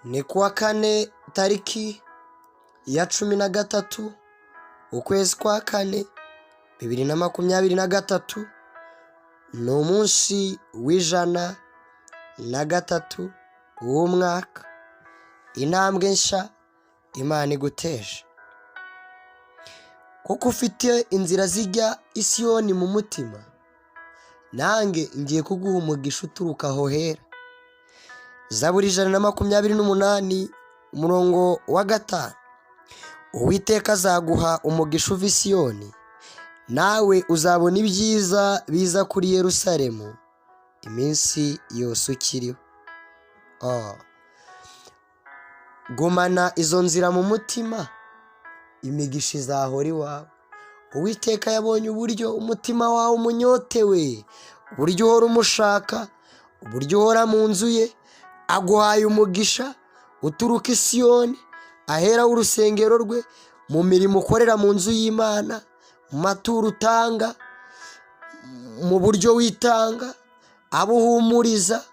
Ni kuwa kane tariki ya 13 ukwezi kwa kane 2023 ni umunsi w'103 w'umwaka. Intambwe nsha Imana iguteje, kuko ufite inzira zijya i Siyoni mu mutima, nange ngiye kuguha umugisha uturuka aho hera. Zaburi 128 umurongo wa 5. Uwiteka azaguha umugisha uva i Siyoni, nawe uzabona ibyiza biza kuri Yerusalemu iminsi yose ukiriho. Gumana izo nzira mu mutima, imigisha izahora iwawe. Uwiteka yabonye uburyo umutima wawe umunyotewe, uburyo uhora umushaka, uburyo uhora mu nzu ye. Aguhaye umugisha uturuka i Siyoni, ahera urusengero rwe, mu mirimo ukorera mu nzu y'Imana, mu maturo utanga, mu buryo witanga, abo uhumuriza,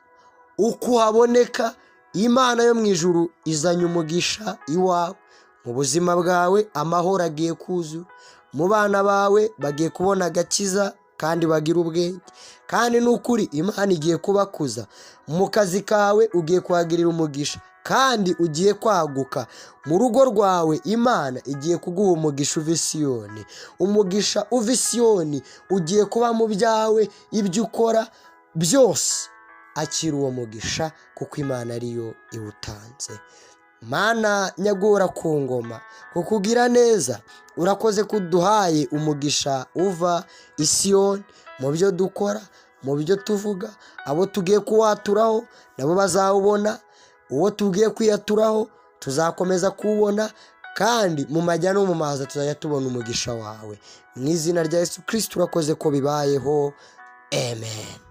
uko uhaboneka. Imana yo mu ijuru izanye umugisha iwawe. Mu buzima bwawe amahoro agiye kuzura, mu bana bawe bagiye kubona agakiza kandi bagira ubwenge, kandi n'ukuri Imana igiye kubakuza. Mu kazi kawe ugiye kuhagirira umugisha kandi ugiye kwaguka. Mu rugo rwawe Imana igiye kuguha umugisha uva i Siyoni. Umugisha uva i Siyoni ugiye kuba mu byawe, ibyo ukora byose. Akira uwo mugisha kuko Imana ariyo iwutanze. Mana nyagora ku ngoma, kukugira neza, urakoze kuduhaye umugisha uva i Siyoni. Mu byo dukora, mu byo tuvuga, abo tugiye kuwaturaho nabo bazawubona, uwo tugiye kwiyaturaho tuzakomeza kuwubona, kandi mu majya no mu maza tuzajya tubona umugisha wawe. Mu izina rya Yesu Kristo urakoze ko bibayeho. Amen.